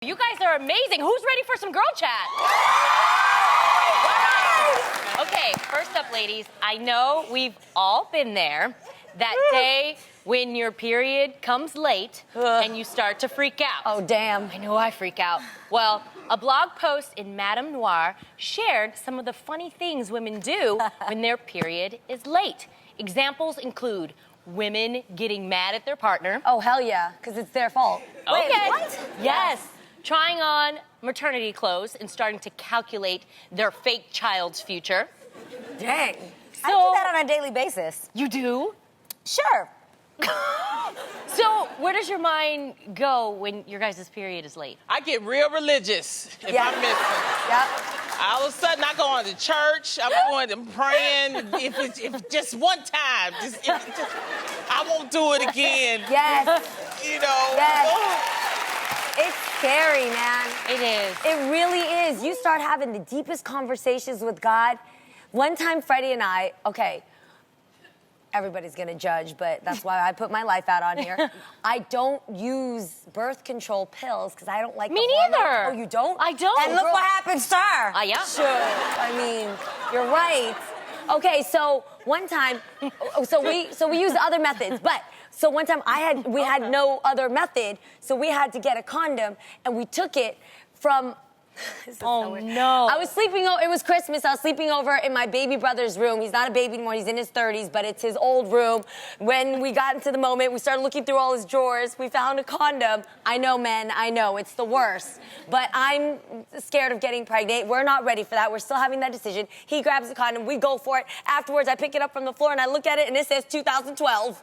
You guys are amazing. Who's ready for some girl chat? Okay, first up, ladies, I know we've all been there. That day when your period comes late and you start to freak out. Oh, damn. I know I freak out. Well, a blog post in Madame Noir shared some of the funny things women do when their period is late. Examples include women getting mad at their partner. Oh, hell yeah, because it's their fault. Okay. Wait, what? Yes. Trying on maternity clothes and starting to calculate their fake child's future. Dang. So, I do that on a daily basis. You do? Sure. So, where does your mind go when your guys' period is late? I get real religious if Yeah. I'm missing. Yep. All of a sudden, I go on to church. I'm going to praying. If just one time, I won't do it again. Yes. You know. Yes. It's scary, man. It is. It really is. You start having the deepest conversations with God. One time, Freddie and I, okay, everybody's gonna judge, but that's why I put my life out on here. I don't use birth control pills because I don't like Me the hormones. neither. Oh, you don't? I don't. And look what happens to her. Yeah. Sure. I mean, you're right. Okay, so one time, so we used other methods, but so one time we had no other method, so we had to get a condom, and we took it from. This is so weird. No. I was sleeping over, it was Christmas, I was sleeping over in my baby brother's room. He's not a baby anymore, he's in his 30s, but it's his old room. When we got into the moment, we started looking through all his drawers, we found a condom. I know, men, I know, it's the worst. But I'm scared of getting pregnant. We're not ready for that, we're still having that decision. He grabs the condom, we go for it. Afterwards, I pick it up from the floor and I look at it and it says 2012.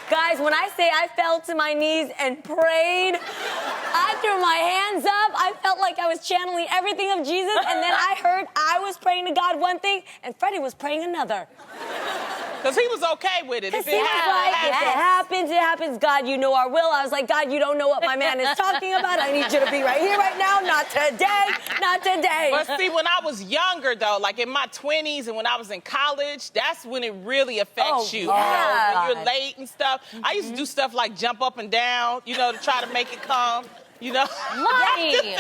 Guys, when I say I fell to my knees and prayed, I threw my hands up. I felt like I was channeling everything of Jesus, and then I heard I was praying to God one thing, and Freddie was praying another. Because he was okay with it. Because If he it was happened, like, if it it happened. happens, it happens. God, you know our will. I was like, God, you don't know what my man is talking about. I need you to be right here, right now. Not today. Not today. But see, when I was younger, though, like in my 20s and when I was in college, that's when it really affects you. yeah. You know, when you're late and stuff. I used to do stuff like jump up and down, you know, to try to make it come. You know? Lonnie.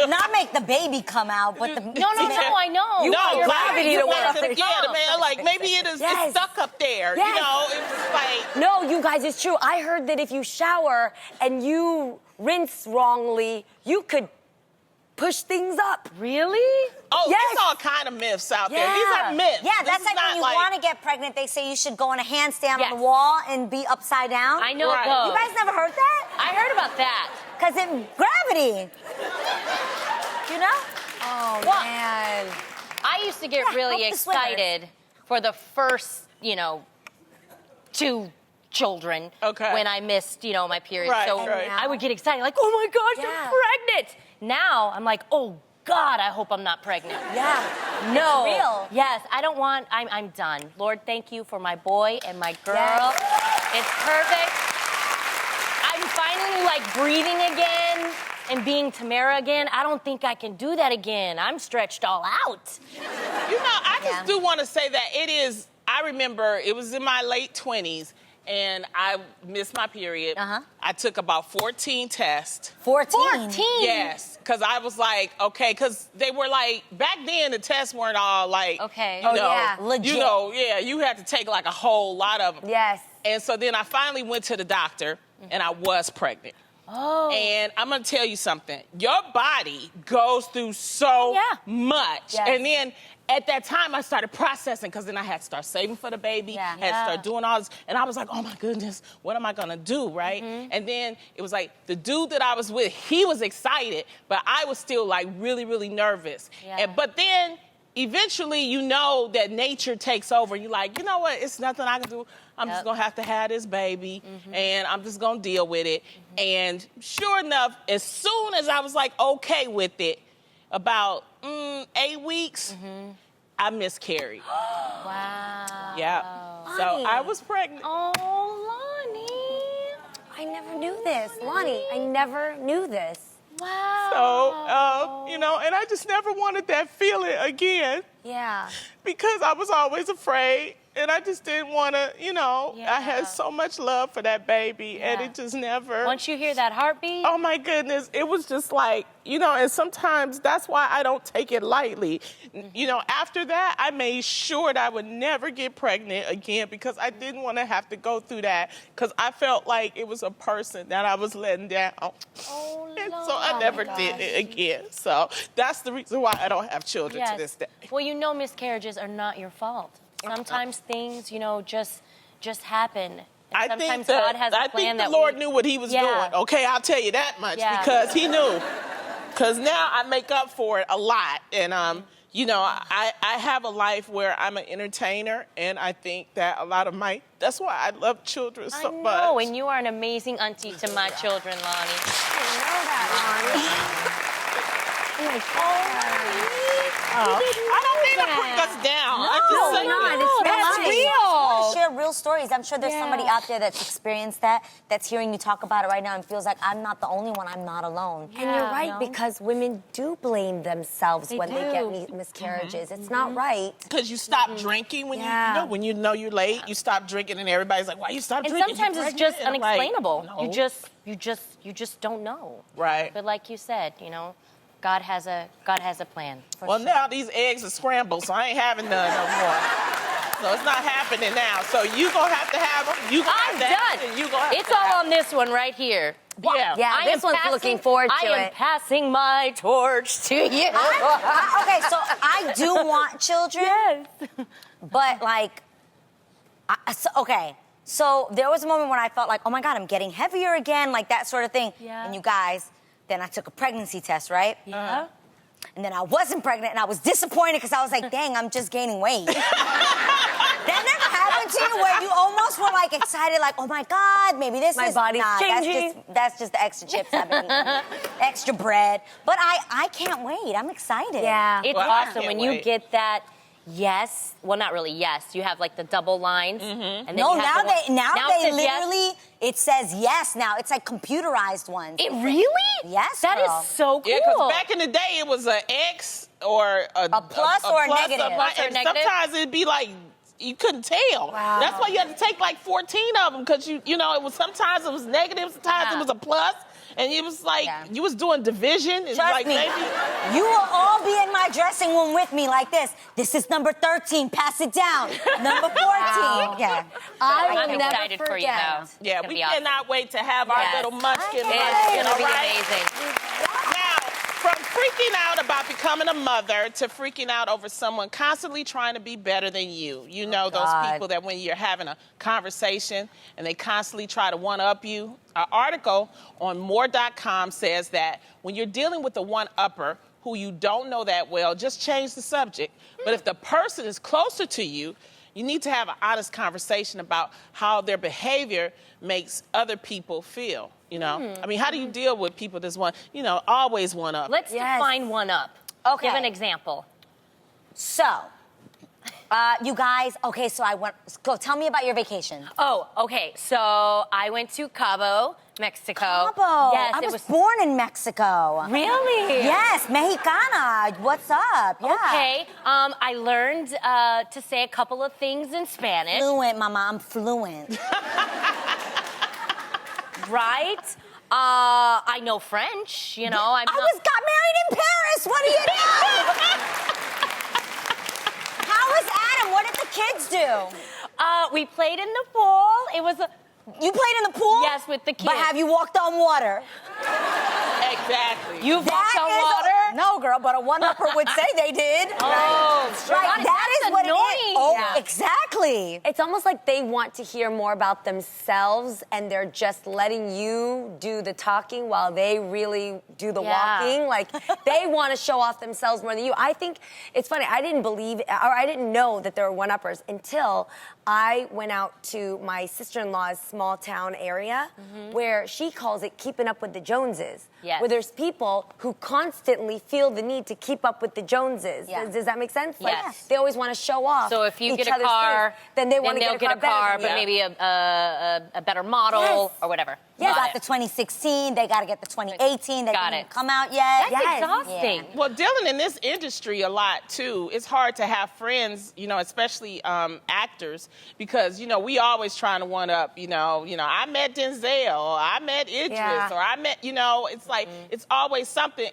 Not make the baby come out, but the... No, I know. You want No, gravity to work. Yeah, man, like maybe it's Yes. stuck up there. Yes. You know, it's like... No, you guys, it's true. I heard that if you shower and you rinse wrongly, you could push things up. Really? Oh, Yes. there's all kind of myths out there. Yeah. These are myths. Yeah, This that's is like not when you want to get pregnant, they say you should go on a handstand Yes. on the wall and be upside down. I know Right. those. You guys never heard that? I heard about that. Because in gravity. You know? Oh, Well, man. I used to get Yeah, really help the swimmers. excited for the first, 2 children Okay. when I missed, my period. Right, so right. I would get excited, like, oh my gosh, Yeah. I'm pregnant. Now I'm like, oh God, I hope I'm not pregnant. Yeah. No. It's real. Yes, I'm done. Lord, thank you for my boy and my girl. Yes. It's perfect. I'm finally like breathing again and being Tamara again. I don't think I can do that again. I'm stretched all out. You know, I just do want to say that I remember it was in my late 20s, and I missed my period. Uh-huh. I took about 14 tests. 14. Yes, because I was like, okay, because they were like, back then the tests weren't all like, Okay. you Oh, know, yeah. Legit. You know, yeah, you had to take like a whole lot of them. Yes. And so then I finally went to the doctor, and I was pregnant. Oh. And I'm going to tell you something. Your body goes through so Yeah. much. Yes. And then at that time, I started processing because then I had to start saving for the baby. Yeah. Had to start doing all this. And I was like, oh, my goodness, what am I going to do, right? And then it was like the dude that I was with, he was excited, but I was still, like, really, really nervous. Yeah. But then eventually you know that nature takes over. You're like, you know what? It's nothing I can do. I'm just going to have this baby, and I'm just going to deal with it. And sure enough, as soon as I was, like, okay with it, about 8 weeks, I miscarried. Wow. Yeah. So Lonnie. I was pregnant. Oh, Lonnie. I never knew this. Lonnie, I never knew this. Wow. So, and I just never wanted that feeling again. Yeah. Because I was always afraid, and I just didn't want to, I had so much love for that baby, and it just never... Once you hear that heartbeat... Oh, my goodness. It was just like, and sometimes that's why I don't take it lightly. After that, I made sure that I would never get pregnant again because I didn't want to have to go through that because I felt like it was a person that I was letting down. Oh, and so I never did it again. So that's the reason why I don't have children to this day. Well, miscarriages are not your fault. Sometimes things, just happen. And sometimes God has a plan that the Lord knew what he was doing. Okay, I'll tell you that much because he knew. Because now I make up for it a lot. And, I have a life where I'm an entertainer, and I think that a lot of that's why I love children so much. I know, and you are an amazing auntie to my children, Lonnie. I didn't know that, Lonnie. I don't mean to bring us down. No, I'm just saying. That's nice. real. Share real stories. I'm sure there's somebody out there that's experienced that, that's hearing you talk about it right now and feels like I'm not the only one. I'm not alone. And you're right, because women do blame themselves when they get miscarriages. It's not right. Because you stop drinking when you know you're late. You stop drinking, and everybody's like, "Why you stop And drinking?" sometimes it's just unexplainable. Like, no. You just don't know. Right. But like you said, God has a plan. Well, now these eggs are scrambled, so I ain't having none no more. So it's not happening now. So you gonna have to have them. You gonna have to have them. You gonna have It's to all have on this one right here. Yeah. Yeah, this one's looking forward to I am it. passing my torch to you. Okay, so I do want children. Yes. But so there was a moment when I felt like, oh my God, I'm getting heavier again, like that sort of thing. Yeah. And you guys, then I took a pregnancy test, right? Yeah. And then I wasn't pregnant, and I was disappointed because I was like, dang, I'm just gaining weight. That never happened to you where you almost were like excited, like, oh my God, maybe this My is... body's changing. That's just the extra chips I've been eating. Extra bread. But I can't wait. I'm excited. Yeah. It's Well, I awesome can't when wait. you get that yes. Well, not really yes. You have like the double lines. And then No, you have now the one- they it says yes. literally, it says yes now. It's like computerized ones. It really? Yes, That girl. is so cool. Yeah, because back in the day, it was an X or a plus or a plus negative. Plus or and negative. sometimes it'd be like you couldn't tell. Wow. That's why you had to take like 14 of them because it was sometimes it was negative, sometimes it was a plus, and it was like you was doing division. It's Trust like me, maybe you will all be in my dressing room with me like this. This is number 13. Pass it down. Number 14. Yeah. I'm never excited for you, forget. though. yeah, It's gonna we be awesome. cannot wait to have our little munchkin. It's going to be right? amazing. Now, from freaking out about becoming a mother to freaking out over someone constantly trying to be better than you. You know those God. people that when you're having a conversation and they constantly try to one-up you. An article on more.com says that when you're dealing with a one-upper who you don't know that well, just change the subject. But if the person is closer to you, you need to have an honest conversation about how their behavior makes other people feel. I mean, how do you deal with people that's always one up? Let's define one up. Okay. Give an example. So, you guys, okay, so go tell me about your vacation. Oh, okay. So I went to Cabo, Mexico. Cabo. Yes, I it was born in Mexico. Really? Yes, Mexicana. What's up? Yeah. Okay. I learned to say a couple of things in Spanish. Fluent, mama. I'm fluent. Right? I know French. I got married in Paris. What do you know? How was Adam? What did the kids do? We played in the pool. It was You played in the pool? Yes, with the kids. But have you walked on water? Exactly. You've walked on water? No, girl, but a one-upper would say they did. Oh, Right, that that's is what it is. annoying. Oh, Yeah. exactly. It's almost like they want to hear more about themselves and they're just letting you do the talking while they really do the walking. Like, they want to show off themselves more than you. I think it's funny. I didn't know that there were one-uppers until I went out to my sister-in-law's small town area where she calls it keeping up with the Joneses. Yes. Where there's people who constantly feel the need to keep up with the Joneses. Yeah. Does that make sense? Like, Yes. they always want to show off. So if you each get a other's car, things. Then they want to they'll get a car, but better than you. maybe a better model Yes. or whatever. You got the 2016, they got to get the 2018, they Got didn't it. come out yet. That's exhausting. Yeah. Well, dealing in this industry a lot too, it's hard to have friends, especially actors, because we always trying to one up. I met Denzel, or I met Idris, or I met. It's like it's always something.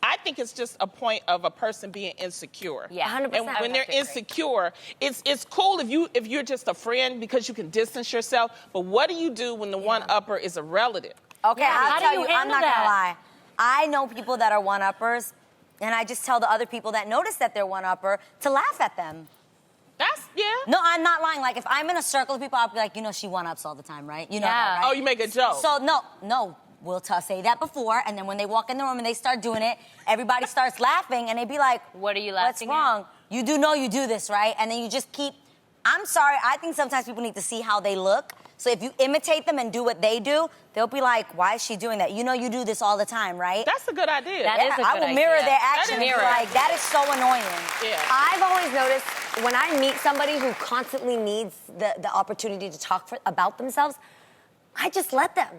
I think it's just a point of a person being insecure. Yeah, 100%. And when they're insecure, it's cool if you're just a friend because you can distance yourself. But what do you do when the one-upper is a relative? Okay, How I'll do tell you you, I'm handle not that? gonna lie. I know people that are one-uppers, and I just tell the other people that notice that they're one-upper to laugh at them. Yeah. No, I'm not lying. Like, if I'm in a circle of people, I'll be like, she one-ups all the time, right? You know that, right? Oh, you make a joke. So, no, we'll say that before, and then when they walk in the room and they start doing it, everybody starts laughing, and they be like, What are you what's laughing wrong? You do know you do this, right? And then you just keep, I'm sorry, I think sometimes people need to see how they look. So if you imitate them and do what they do, they'll be like, why is she doing that? You do this all the time, right? That's a good idea. That is a I good will mirror idea. their actions. Mirror. Like, that is so annoying. Yeah. I've always noticed when I meet somebody who constantly needs the opportunity to talk about themselves, I just let them.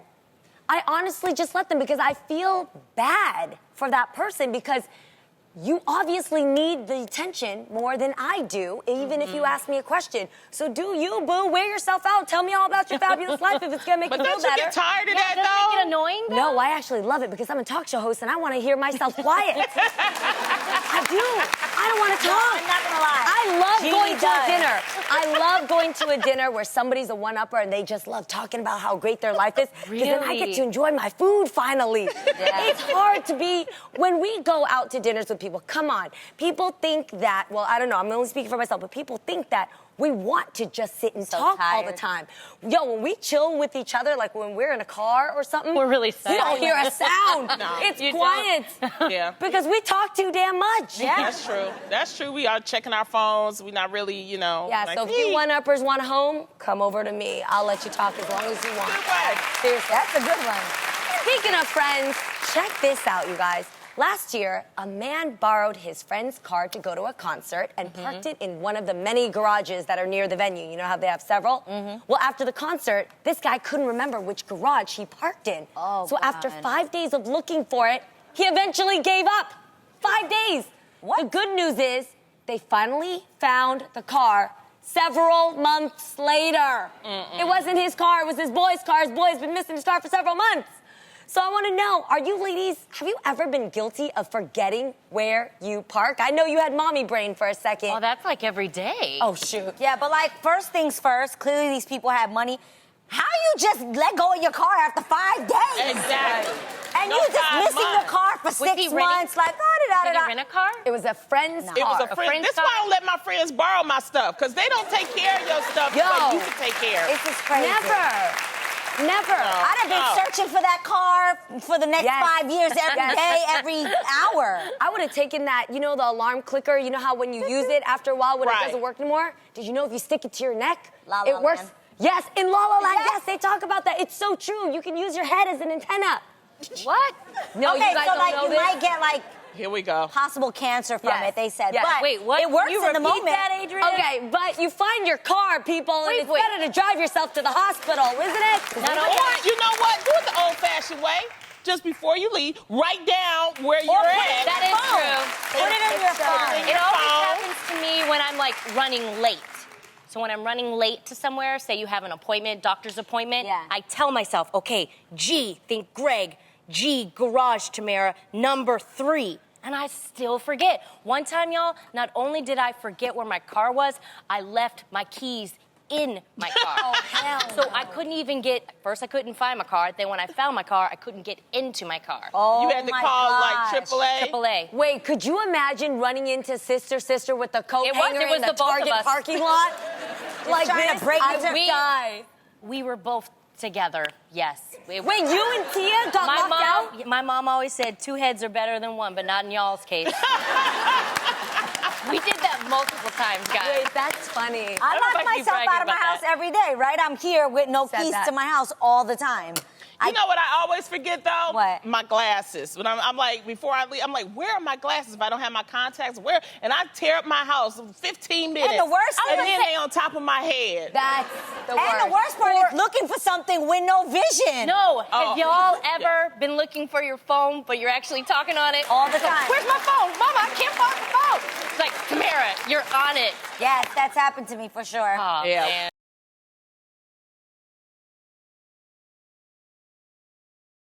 I honestly just let them because I feel bad for that person because you obviously need the attention more than I do, even if you ask me a question. So do you, boo, wear yourself out. Tell me all about your fabulous life if it's gonna make But you feel don't you better. get tired of that, Doesn't though? it get annoying, though? No, I actually love it because I'm a talk show host and I want to hear myself quiet. I do. I don't want to talk. I'm not gonna lie. I love Jeannie going to does. a dinner. I love going to a dinner where somebody's a one-upper and they just love talking about how great their life is. Because then I get Really? to enjoy my food finally. It's hard to be, when we go out to dinners with people, come on. People think that, well, I don't know, I'm only speaking for myself, but people think that we want to just sit and talk all the tired. time. Yo, when we chill with each other, like when we're in a car or something, We're really you don't hear a sound. No. It's You quiet. Yeah. Because we talk too damn much. That's true. That's true. We are checking our phones. We're not really, Yeah, like, so if you one-uppers want a home, come over to me. I'll let you talk as long as you want. Good one. Seriously. That's a good one. Speaking of friends, check this out, you guys. Last year, a man borrowed his friend's car to go to a concert and parked it in one of the many garages that are near the venue. You know how they have several? Well, after the concert, this guy couldn't remember which garage he parked in. Oh, so after God. 5 days of looking for it, he eventually gave up. 5 days. What? The good news is they finally found the car several months later. It wasn't his car, it was his boy's car. His boy's been missing his car for several months. So I want to know, have you ever been guilty of forgetting where you park? I know you had mommy brain for a second. Oh, that's like every day. Oh, shoot. Yeah, but like, first things first, clearly these people have money. How you just let go of your car after 5 days? Exactly. And No you just 5 missing your months. car for Was he 6 renting- months, like, Did you rent a car? It was a friend's It was car. a friend. friend's This is why I don't let my friends borrow my stuff, because they don't take care of your stuff the way you can take care of it. It's just crazy. Never. I'd have been No. searching for that car for the next Yes. 5 years, every day, every hour. I would have taken that, the alarm clicker, you know how when you use it after a while when Right. it doesn't work anymore? Did you know if you stick it to your neck, La La it works? Land. Yes, in La La Land, Yes. yes, they talk about that. It's so true. You can use your head as an antenna. What? No, Okay, you guys so don't like know you this? might get like Here we go. possible cancer from Yes. it, they said. Yes. But Wait, what? it works You in the repeat moment. that, Adrian? Okay, but you find your car, people, Wait, and it's wait. better to drive yourself to the hospital, isn't it? Not Or, you know what? Do it the old-fashioned way. Just before you leave, write down where you're put it at. That is true. Put it in your phone. It always happens to me when I'm like running late. So when I'm running late to somewhere, say you have an appointment, doctor's appointment, Yeah. I tell myself, okay, G, think Greg, G, garage, Tamara, number 3. And I still forget. One time, y'all, not only did I forget where my car was, I left my keys in my car. Oh, hell So I couldn't even first I couldn't find my car. Then when I found my car, I couldn't get into my car. Oh, You had to my call gosh. like AAA. AAA. Wait, could you imagine running into sister with the coat It was- hanger it was in the the both of Target us. parking lot? Like trying to this? break I into- would die. We were both together, yes. Wait, you and Tia got locked out? My mom always said 2 heads are better than 1, but not in y'all's case. We did that multiple times, guys. Wait, that's funny. I don't lock like you myself bragging out of my about house that. every day, right? I'm here with no Said keys that. to my house all the time. You know what I always forget though? What? My glasses. When I'm like, before I leave, I'm like, where are my glasses if I don't have my contacts? Where? And I tear up my house 15 minutes. And the worst and thing- then they on top of my head. That's the worst. And the worst part is looking for something with no vision. No, have Oh. y'all ever been looking for your phone, but you're actually talking on it? All the It's like, time. Where's my phone? Mama, I can't find the phone. It's like, Tamara, you're on it. Yes, that's happened to me for sure. Oh, Yeah. man.